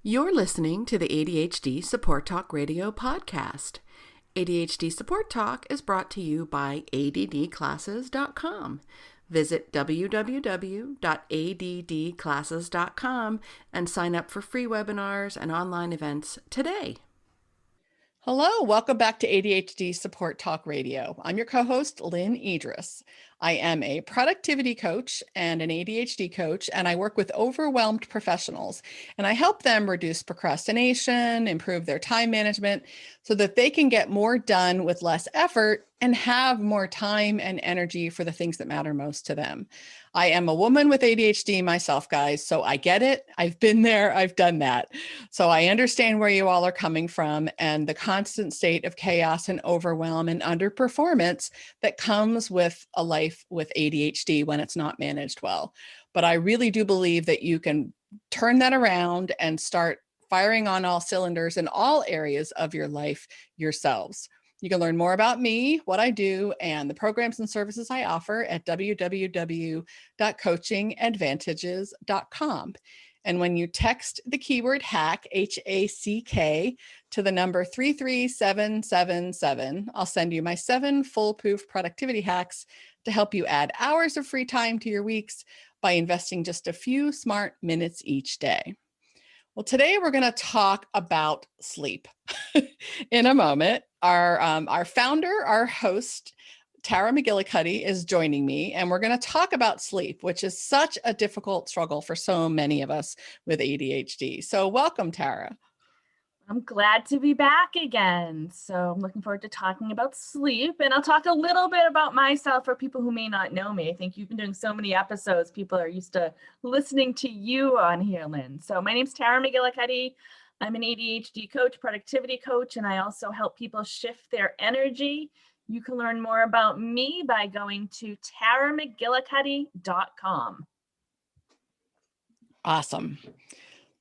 You're listening to the ADHD Support Talk Radio podcast. ADHD Support Talk is brought to you by addclasses.com. Visit www.addclasses.com and sign up for free webinars and online events today. Hello, welcome back to ADHD Support Talk Radio. I'm your co-host, Lynne Edris. I am a productivity coach and an ADHD coach, and I work with overwhelmed professionals, and I help them reduce procrastination, improve their time management, so that they can get more done with less effort and have more time and energy for the things that matter most to them. I am a woman with ADHD myself, guys, so I get it. I've been there. I've done that. So I understand where you all are coming from and the constant state of chaos and overwhelm and underperformance that comes with a life with ADHD when it's not managed well. But I really do believe that you can turn that around and start firing on all cylinders in all areas of your life yourselves. You can learn more about me, what I do, and the programs and services I offer at www.coachingadvantages.com. And when you text the keyword hack, HACK, to the number 33777, I'll send you my 7 foolproof productivity hacks to help you add hours of free time to your weeks by investing just a few smart minutes each day. Well, today we're going to talk about sleep. In a moment, our founder, our host, Tara McGillicuddy, is joining me, and we're going to talk about sleep, which is such a difficult struggle for so many of us with ADHD. So welcome, Tara. I'm glad to be back again. So I'm looking forward to talking about sleep, and I'll talk a little bit about myself for people who may not know me. I think you've been doing so many episodes. People are used to listening to you on here, Lynn. So my name's Tara McGillicuddy. I'm an ADHD coach, productivity coach, and I also help people shift their energy. You can learn more about me by going to taramcgillicuddy.com. Awesome.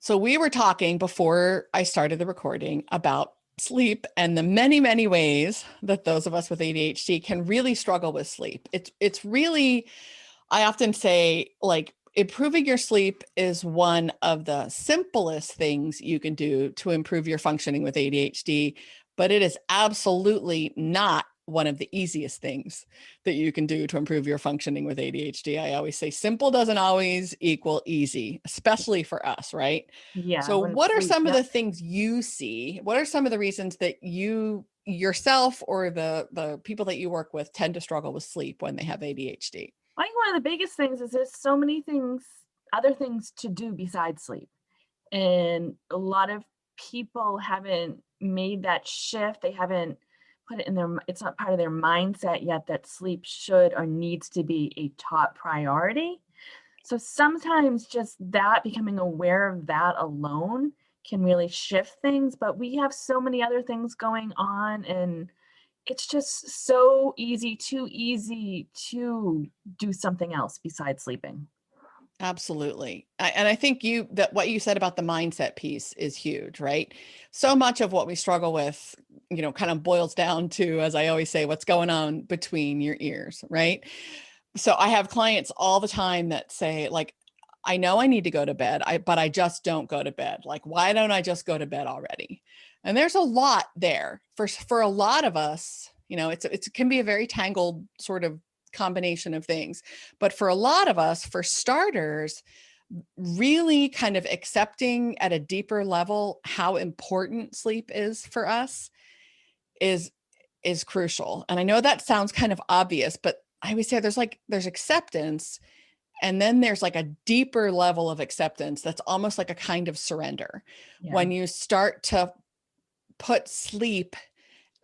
So we were talking before I started the recording about sleep and the many, many ways that those of us with ADHD can really struggle with sleep. It's really, I often say, like, improving your sleep is one of the simplest things you can do to improve your functioning with ADHD, but it is absolutely not one of the easiest things that you can do to improve your functioning with ADHD. I always say simple doesn't always equal easy, especially for us, right? Yeah. So what are some of the things you see? What are some of the reasons that you yourself or the people that you work with tend to struggle with sleep when they have ADHD? I think one of the biggest things is there's so many things, other things to do besides sleep. And a lot of people haven't made that shift. They haven't put it in it's not part of their mindset yet that sleep should or needs to be a top priority. So sometimes just that, becoming aware of that alone can really shift things, but we have so many other things going on, and it's just so too easy to do something else besides sleeping. Absolutely. And I think what you said about the mindset piece is huge, right? So much of what we struggle with, kind of boils down to, as I always say, what's going on between your ears, right? So I have clients all the time that say, like, I know I need to go to bed, but I just don't go to bed. Like, why don't I just go to bed already? And there's a lot there for a lot of us. It can be a very tangled sort of combination of things. But for a lot of us, for starters, really kind of accepting at a deeper level how important sleep is for us is crucial. And I know that sounds kind of obvious, but I always say there's acceptance, and then there's like a deeper level of acceptance that's almost like a kind of surrender. Yeah. When you start to put sleep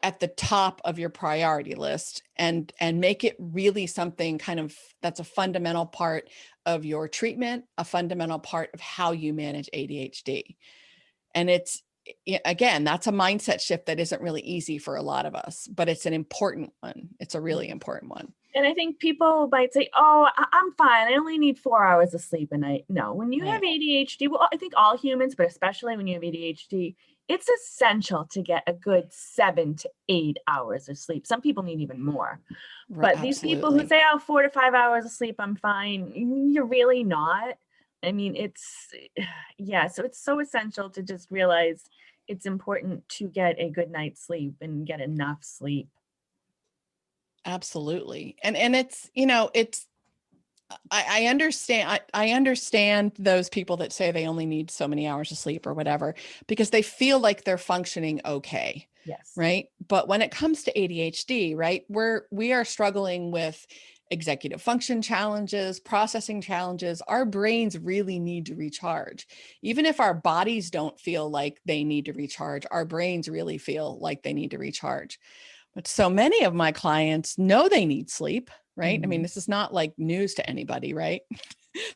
at the top of your priority list and make it really something kind of that's a fundamental part of your treatment, a fundamental part of how you manage ADHD. And it's, again, that's a mindset shift that isn't really easy for a lot of us, but it's an important one. It's a really important one. And I think people might say, oh, I'm fine. I only need 4 hours of sleep a night. No, when you have ADHD, well, I think all humans, but especially when you have ADHD, it's essential to get a good 7 to 8 hours of sleep. Some people need even more. Right, but these people who say, 4 to 5 hours of sleep, I'm fine. You're really not. I mean, yeah, so it's so essential to just realize it's important to get a good night's sleep and get enough sleep. Absolutely. And it's, it's, I understand. I understand those people that say they only need so many hours of sleep or whatever, because they feel like they're functioning okay. Yes. Right. But when it comes to ADHD, right, we are struggling with executive function challenges, processing challenges. Our brains really need to recharge. Even if our bodies don't feel like they need to recharge, our brains really feel like they need to recharge. But so many of my clients know they need sleep, right? I mean, this is not like news to anybody, right?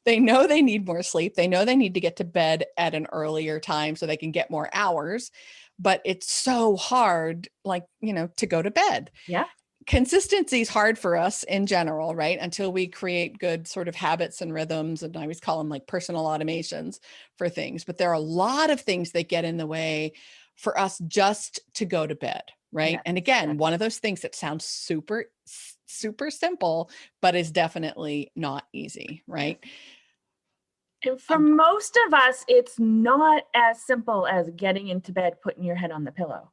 They know they need more sleep. They know they need to get to bed at an earlier time so they can get more hours, but it's so hard, like, to go to bed. Yeah. Consistency is hard for us in general, right? Until we create good sort of habits and rhythms. And I always call them like personal automations for things, but there are a lot of things that get in the way for us just to go to bed. Right. Yes, And again, yes. one of those things that sounds super simple, but is definitely not easy. Right. And for most of us, it's not as simple as getting into bed, putting your head on the pillow.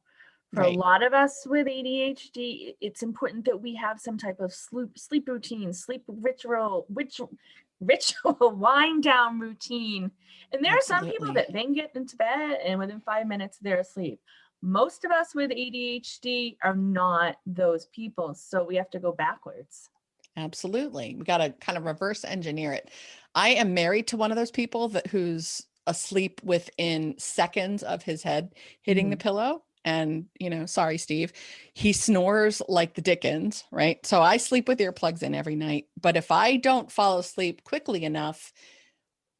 For a Right. lot of us with ADHD, it's important that we have some type of sleep routine, sleep ritual, wind down routine. And there are some people Absolutely. that they can get into bed and within 5 minutes they're asleep. Most of us with ADHD are not those people, so we have to go backwards. Absolutely. We got to kind of reverse engineer it. I am married to one of those people who's asleep within seconds of his head hitting the pillow. And, sorry, Steve, he snores like the Dickens, right? So I sleep with earplugs in every night. But if I don't fall asleep quickly enough,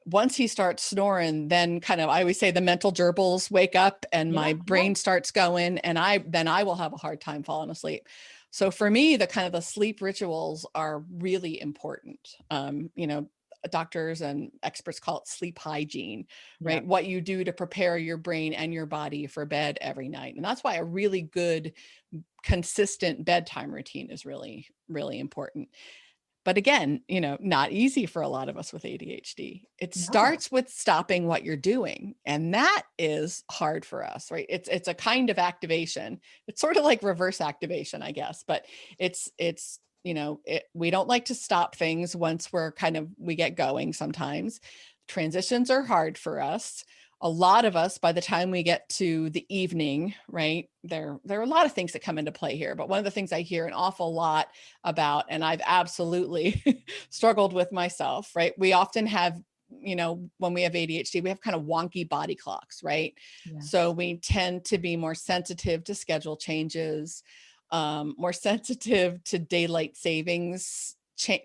once he starts snoring, then I always say the mental gerbils wake up and my brain starts going, and then I will have a hard time falling asleep. So for me, the sleep rituals are really important. Doctors and experts call it sleep hygiene, right? Yeah. What you do to prepare your brain and your body for bed every night. And that's why a really good, consistent bedtime routine is really, really important. But again, not easy for a lot of us with ADHD. It starts with stopping what you're doing. And that is hard for us, right? It's a kind of activation. It's sort of like reverse activation, I guess, but we don't like to stop things once we get going sometimes. Transitions are hard for us. A lot of us, by the time we get to the evening, right, there are a lot of things that come into play here. But one of the things I hear an awful lot about, and I've absolutely struggled with myself, right? We often have, when we have ADHD, we have kind of wonky body clocks, right? Yeah. So we tend to be more sensitive to schedule changes, more sensitive to daylight savings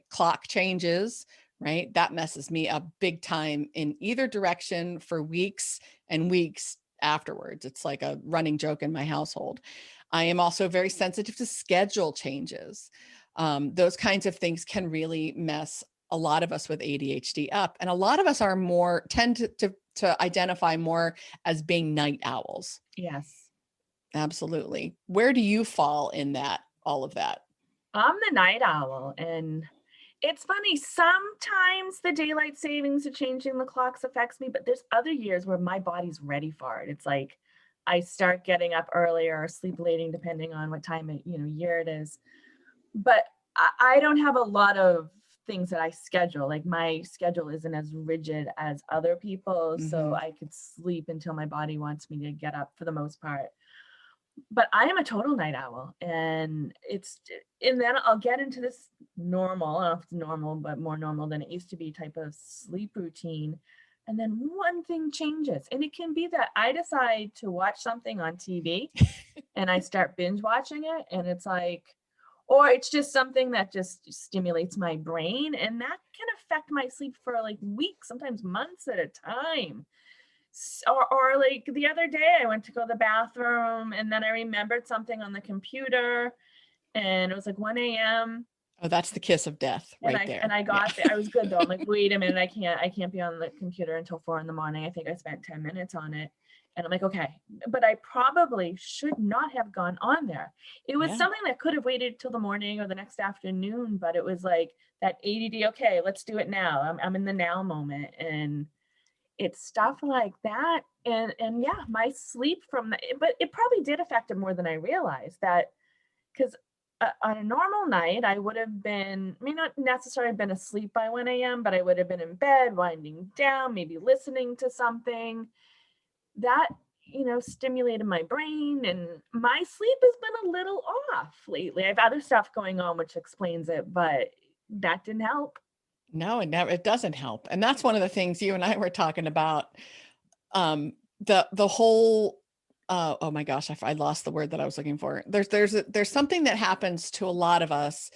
clock changes, right? That messes me up big time in either direction for weeks and weeks afterwards. It's like a running joke in my household. I am also very sensitive to schedule changes. Those kinds of things can really mess a lot of us with ADHD up. And a lot of us tend to identify more as being night owls. Yes. Absolutely. Where do you fall in all of that? I'm the night owl, and it's funny, sometimes the daylight savings or changing the clocks affects me, but there's other years where my body's ready for it. It's like I start getting up earlier or sleep lating, depending on what time year it is. But I don't have a lot of things that I schedule. Like my schedule isn't as rigid as other people's, so I could sleep until my body wants me to get up for the most part. But I am a total night owl, and then I'll get into this normal, I don't know if it's normal, but more normal than it used to be type of sleep routine. And then one thing changes, and it can be that I decide to watch something on TV and I start binge watching it, and it's like, or it's just something that just stimulates my brain, and that can affect my sleep for like weeks, sometimes months at a time. Or like the other day I went to go to the bathroom and then I remembered something on the computer and it was like 1 a.m. Oh, that's the kiss of death right there. And I got there. I was good though. I'm like, wait a minute, I can't be on the computer until 4 a.m. I think I spent 10 minutes on it. And I'm like, okay, but I probably should not have gone on there. It was something that could have waited till the morning or the next afternoon, but it was like that ADD, okay, let's do it now. I'm in the now moment. And it's stuff like that. And yeah, my sleep from that, but it probably did affect it more than I realized, that because on a normal night, I would have been, I mean, not necessarily been asleep by 1 a.m., but I would have been in bed, winding down, maybe listening to something that, stimulated my brain, and my sleep has been a little off lately. I have other stuff going on, which explains it, but that didn't help. No, it doesn't help. And that's one of the things you and I were talking about. The whole, oh my gosh, I lost the word that I was looking for. There's something that happens to a lot of us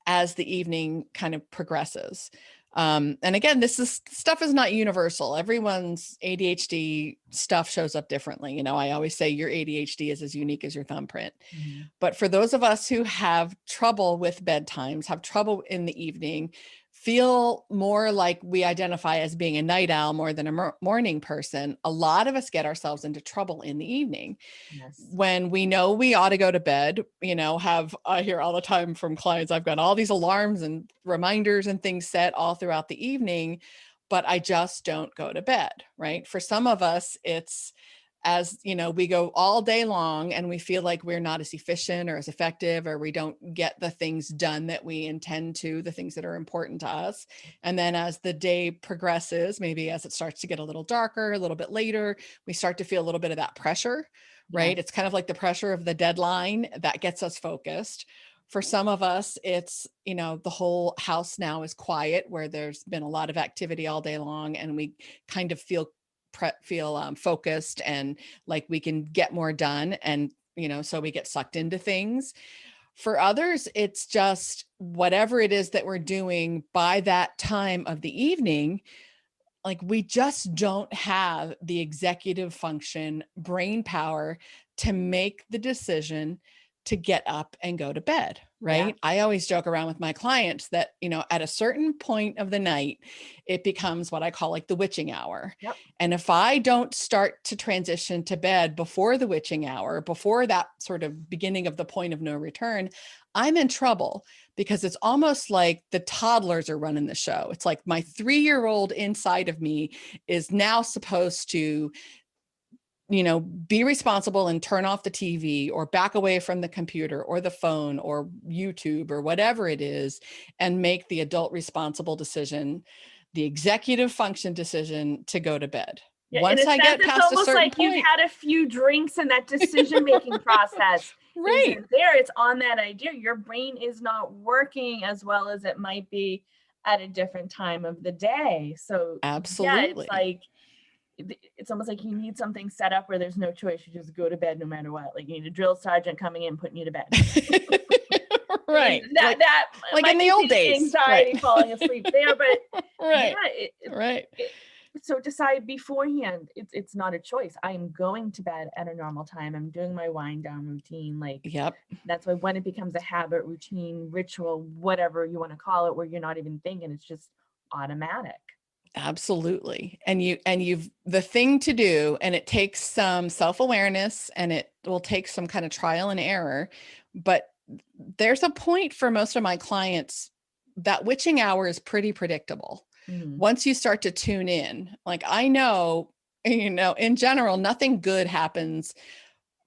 as the evening kind of progresses. And again, stuff is not universal. Everyone's ADHD stuff shows up differently. I always say your ADHD is as unique as your thumbprint. Mm-hmm. But for those of us who have trouble with bedtimes, have trouble in the evening, feel more like we identify as being a night owl more than a morning person, a lot of us get ourselves into trouble in the evening. Yes. When we know we ought to go to bed, I hear all the time from clients, I've got all these alarms and reminders and things set all throughout the evening, but I just don't go to bed, right? For some of us, it's as, we go all day long and we feel like we're not as efficient or as effective, or we don't get the things done that we intend to, the things that are important to us. And then as the day progresses, maybe as it starts to get a little darker, a little bit later, we start to feel a little bit of that pressure, right? Yes. It's kind of like the pressure of the deadline that gets us focused. For some of us, it's, the whole house now is quiet, where there's been a lot of activity all day long, and we kind of feel focused and like we can get more done. And, so we get sucked into things. For others, it's just whatever it is that we're doing by that time of the evening, like we just don't have the executive function, brain power to make the decision to get up and go to bed, right? Yeah. I always joke around with my clients that, at a certain point of the night, it becomes what I call like the witching hour. Yep. And if I don't start to transition to bed before the witching hour, before that sort of beginning of the point of no return, I'm in trouble, because it's almost like the toddlers are running the show. It's like my 3-year-old inside of me is now supposed to be responsible and turn off the TV or back away from the computer or the phone or YouTube or whatever it is, and make the adult responsible decision, the executive function decision to go to bed. Yeah, once I get past a certain point. It's almost like you've had a few drinks in that decision-making process. Right. It's on that idea. Your brain is not working as well as it might be at a different time of the day. So absolutely. Yeah, it's like, it's almost like you need something set up where there's no choice. You just go to bed no matter what. Like you need a drill sergeant coming in, putting you to bed. Right. That like in the old days. Anxiety, right. Falling asleep there, but right. Yeah, right. So decide beforehand. It's not a choice. I'm going to bed at a normal time. I'm doing my wind down routine. Like, yep. That's why when it becomes a habit, routine, ritual, whatever you want to call it, where you're not even thinking, it's just automatic. Absolutely. And you've the thing to do, and it takes some self-awareness, and it will take some kind of trial and error, but there's a point for most of my clients that witching hour is pretty predictable. Mm-hmm. Once you start to tune in, like I know, in general, nothing good happens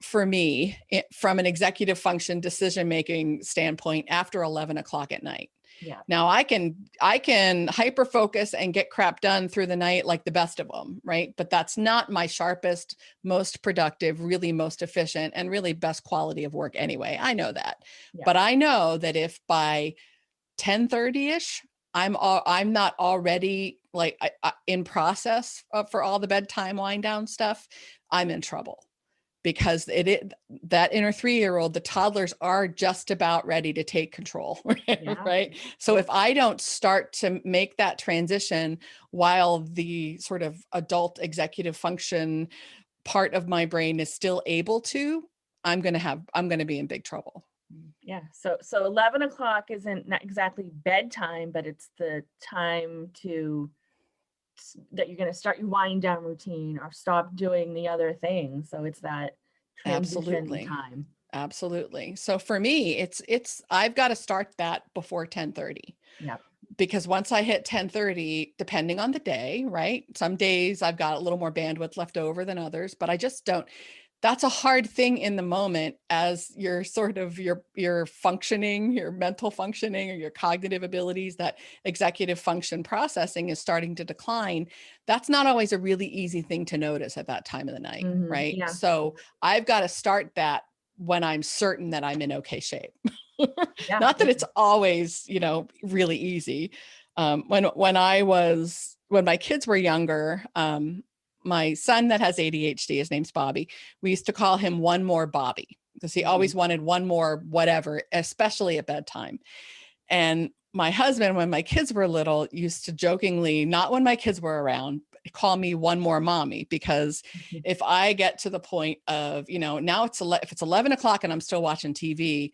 for me from an executive function decision-making standpoint after 11 o'clock at night. Yeah. Now I can hyper focus and get crap done through the night like the best of them, right? But that's not my sharpest, most productive, really most efficient, and really best quality of work anyway. I know that. Yeah. But I know that if by 10:30ish, I'm not already like in process for all the bedtime wind down stuff, I'm in trouble. Because that inner 3-year-old, the toddlers are just about ready to take control, yeah. right? So if I don't start to make that transition while the sort of adult executive function part of my brain is still able to, I'm going to be in big trouble. Yeah. So 11 o'clock isn't not exactly bedtime, but it's the time that you're going to start your wind down routine or stop doing the other thing. So it's that transition Absolutely. time. Absolutely. So for me, I've got to start that before 10:30. Yeah. Because once I hit 10:30, depending on the day, right? Some days I've got a little more bandwidth left over than others, but I just don't. That's a hard thing in the moment as your sort of your functioning, your mental functioning or your cognitive abilities, that executive function processing is starting to decline. That's not always a really easy thing to notice at that time of the night, right? Yeah. So I've got to start that when I'm certain that I'm in okay shape. Yeah. Not that it's always, really easy. When my kids were younger, my son that has ADHD, his name's Bobby. We used to call him one more Bobby because he always wanted one more whatever, especially at bedtime. And my husband, when my kids were little, used to jokingly, not when my kids were around, call me one more mommy, because if I get to the point of, now if it's 11 o'clock and I'm still watching TV,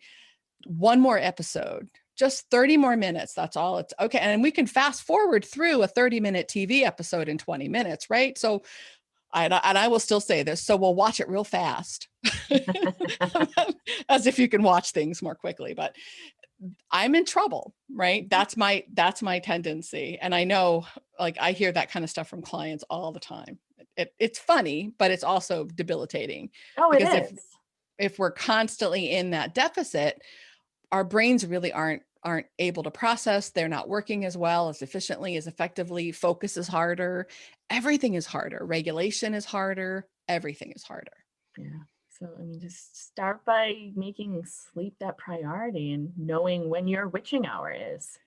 one more episode, just 30 more minutes. That's all. It's okay. And we can fast forward through a 30-minute TV episode in 20 minutes, right? So I will still say this. So we'll watch it real fast as if you can watch things more quickly, but I'm in trouble, right? That's my tendency. And I know, like, I hear that kind of stuff from clients all the time. It's funny, but it's also debilitating. Oh, because it is. if we're constantly in that deficit, our brains really aren't able to process. They're not working as well, as efficiently, as effectively. Focus is harder. Everything is harder. Regulation is harder. Everything is harder. Yeah. So, I mean, just start by making sleep that priority and knowing when your witching hour is.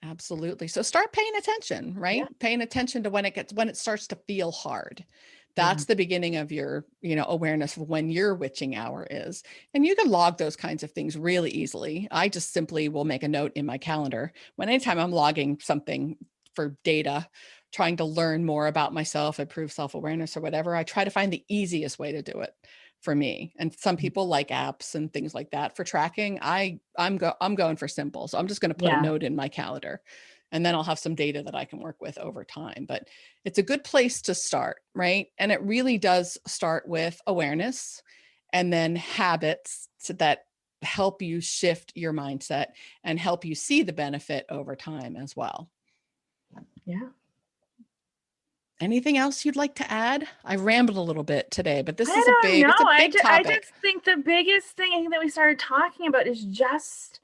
Absolutely. So start paying attention, right? Yeah. Paying attention to when it starts to feel hard. That's the beginning of your, awareness of when your witching hour is. And you can log those kinds of things really easily. I just simply will make a note in my calendar when anytime I'm logging something for data, trying to learn more about myself, improve self-awareness or whatever, I try to find the easiest way to do it for me. And some people like apps and things like that for tracking. I'm going for simple. So I'm just going to put a note in my calendar, and then I'll have some data that I can work with over time. But it's a good place to start, right? And it really does start with awareness and then habits that help you shift your mindset and help you see the benefit over time as well. Yeah. Anything else you'd like to add? I rambled a little bit today, but this is it's a big topic. I just think the biggest thing that we started talking about is just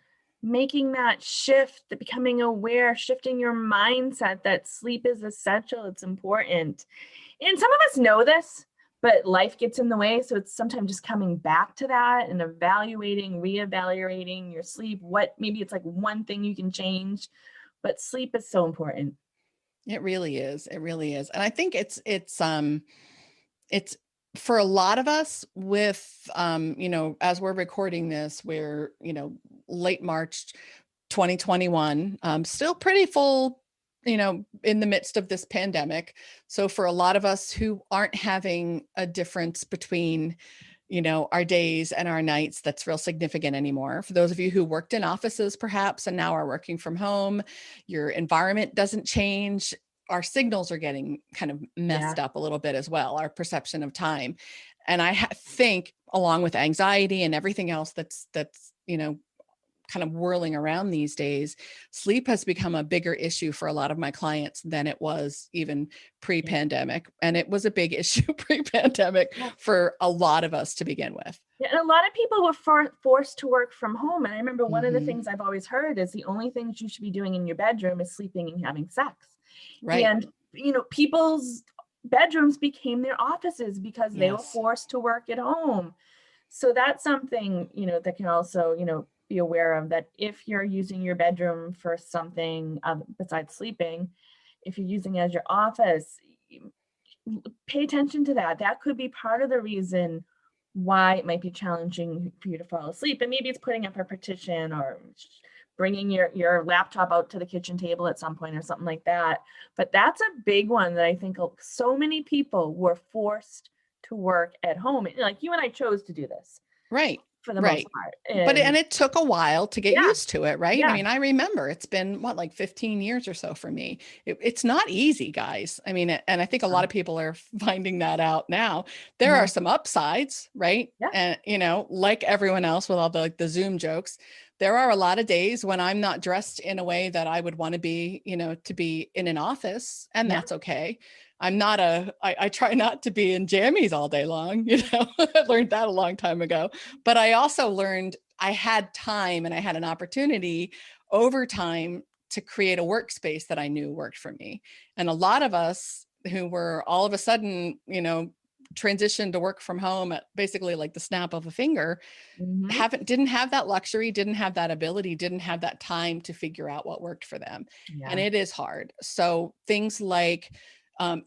making that shift, that becoming aware, shifting your mindset that sleep is essential, it's important. And some of us know this, but life gets in the way. So it's sometimes just coming back to that and reevaluating your sleep. Maybe it's like one thing you can change, but sleep is so important. It really is. It really is. And I think it's for a lot of us with, as we're recording this, we're, late March 2021, still pretty full, in the midst of this pandemic. So for a lot of us who aren't having a difference between, our days and our nights that's real significant anymore. For those of you who worked in offices perhaps and now are working from home, your environment doesn't change. Our signals are getting kind of messed up a little bit as well, our perception of time. And I think along with anxiety and everything else that's kind of whirling around these days, sleep has become a bigger issue for a lot of my clients than it was even pre-pandemic. And it was a big issue pre-pandemic for a lot of us to begin with. Yeah, and a lot of people were forced to work from home. And I remember one of the things I've always heard is the only things you should be doing in your bedroom is sleeping and having sex. Right. And, people's bedrooms became their offices because they were forced to work at home. So that's something, that can also, be aware of, that if you're using your bedroom for something besides sleeping, if you're using it as your office, pay attention to that. That could be part of the reason why it might be challenging for you to fall asleep. And maybe it's putting up a partition or bringing your laptop out to the kitchen table at some point or something like that. But that's a big one that I think so many people were forced to work at home. Like you and I chose to do this. Right. for the most Right. part. But And it took a while to get yeah, used to it, right? I yeah. mean, I remember it's been what, like 15 years or so for me. It's not easy, guys. I mean, and I think a lot of people are finding that out now. There are No. some upsides, right? Yeah. And like everyone else with all the like the Zoom jokes, there are a lot of days when I'm not dressed in a way that I would want to be, to be in an office, and Yeah. that's okay. I try not to be in jammies all day long, I learned that a long time ago. But I also learned I had time and I had an opportunity over time to create a workspace that I knew worked for me. And a lot of us who were all of a sudden, transitioned to work from home at basically like the snap of a finger, Mm-hmm. didn't have that luxury, didn't have that ability, didn't have that time to figure out what worked for them. And Yeah. it is hard. So things like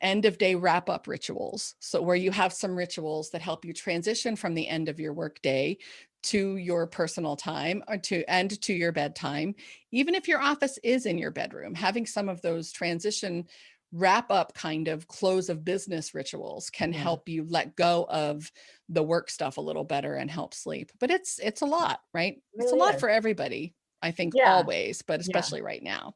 end of day wrap up rituals. So where you have some rituals that help you transition from the end of your workday to your personal time or to your bedtime. Even if your office is in your bedroom, having some of those transition wrap up kind of close of business rituals can Yeah. help you let go of the work stuff a little better and help sleep. But it's a lot, right? It It's a really lot is. for everybody, I think, Yeah. always, but Yeah. especially right now.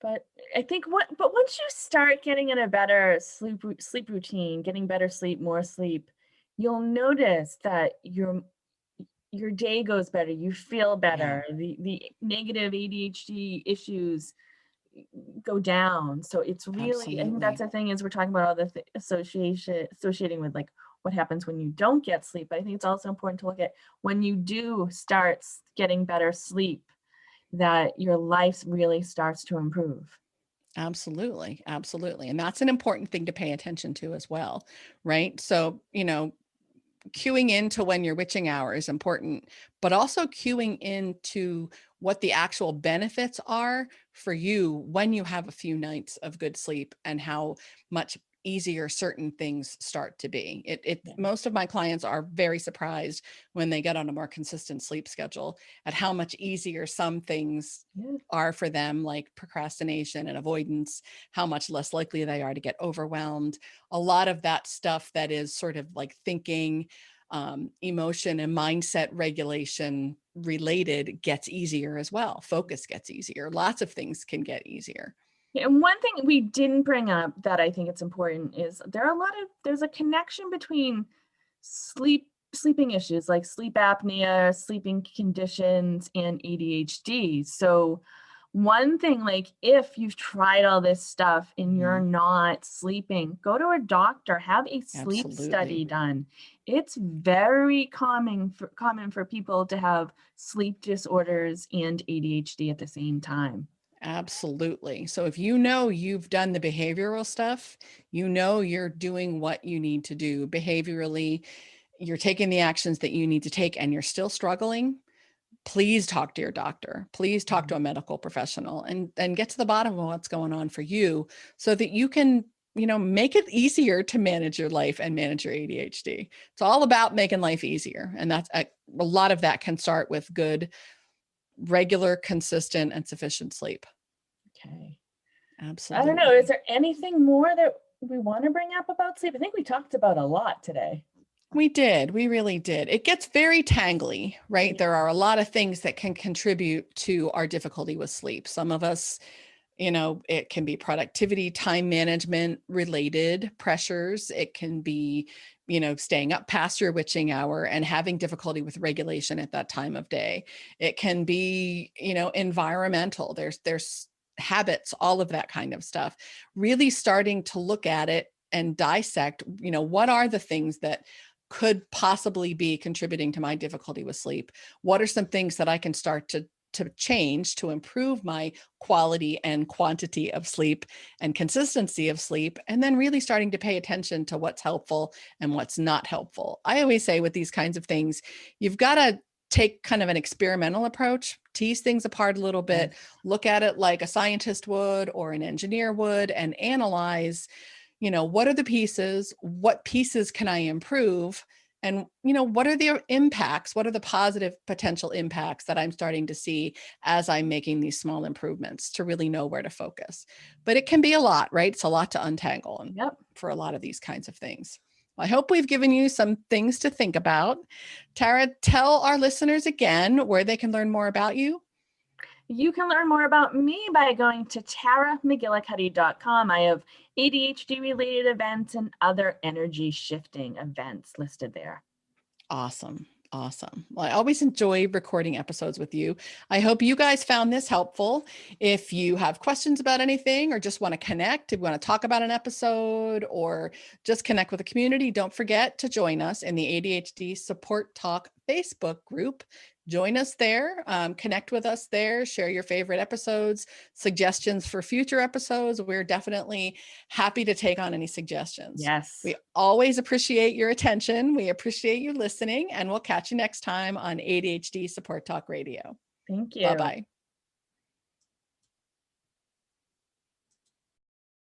But I think but once you start getting in a better sleep routine, getting better sleep, more sleep, you'll notice that your day goes better. You feel Yeah, better. The negative ADHD issues go down. So it's really, I think that's absolutely. the thing is we're talking about all the associating with like what happens when you don't get sleep. But I think it's also important to look at when you do start getting better sleep, that your life really starts to improve. Absolutely. Absolutely. And that's an important thing to pay attention to as well, right? So, cueing into when your witching hour is important, but also cueing into what the actual benefits are for you when you have a few nights of good sleep and how much easier certain things start to be. Yeah. Most of my clients are very surprised when they get on a more consistent sleep schedule at how much easier some things Yeah. are for them, like procrastination and avoidance, how much less likely they are to get overwhelmed. A lot of that stuff that is sort of like thinking, emotion and mindset regulation related gets easier as well. Focus gets easier. Lots of things can get easier. Yeah, and one thing we didn't bring up that I think it's important is there's a connection between sleeping issues like sleep apnea, sleeping conditions, and ADHD. So one thing, like if you've tried all this stuff and you're Mhm. not sleeping, go to a doctor, have a sleep study Absolutely. done. It's very common for people to have sleep disorders and ADHD at the same time. Absolutely. So if you've done the behavioral stuff, you're doing what you need to do behaviorally, you're taking the actions that you need to take, and you're still struggling, please talk to your doctor. Please talk to a medical professional and get to the bottom of what's going on for you so that you can, make it easier to manage your life and manage your ADHD. It's all about making life easier. And that's a lot of that can start with good, regular, consistent, and sufficient sleep. Okay. I don't know. Is Absolutely. there anything more that we want to bring up about sleep? I think we talked about a lot today. We did. We really did. It gets very tangly, right? There Yeah. are a lot of things that can contribute to our difficulty with sleep. Some of us, it can be productivity, time management related pressures. It can be, staying up past your witching hour and having difficulty with regulation at that time of day. It can be, environmental. There's habits, all of that kind of stuff. Really starting to look at it and dissect, what are the things that could possibly be contributing to my difficulty with sleep? What are some things that I can start to change to improve my quality and quantity of sleep and consistency of sleep, and then really starting to pay attention to what's helpful and what's not helpful. I always say with these kinds of things, you've got to take kind of an experimental approach, tease things apart a little bit, Yes. look at it like a scientist would or an engineer would, and analyze, what are the pieces, what pieces can I improve, and what are the impacts, what are the positive potential impacts that I'm starting to see as I'm making these small improvements, to really know where to focus. But it can be a lot, right? It's a lot to untangle and Yep. for a lot of these kinds of things. I hope we've given you some things to think about. Tara, tell our listeners again where they can learn more about you. You can learn more about me by going to taramcgillicuddy.com. I have ADHD related events and other energy shifting events listed there. Awesome. Awesome. Well, I always enjoy recording episodes with you. I hope you guys found this helpful. If you have questions about anything or just want to connect, if you want to talk about an episode or just connect with the community, don't forget to join us in the ADHD Support Talk Facebook group. Join us there, connect with us there, share your favorite episodes, suggestions for future episodes. We're definitely happy to take on any suggestions. Yes. We always appreciate your attention. We appreciate you listening, and we'll catch you next time on ADHD Support Talk Radio. Thank you. Bye-bye.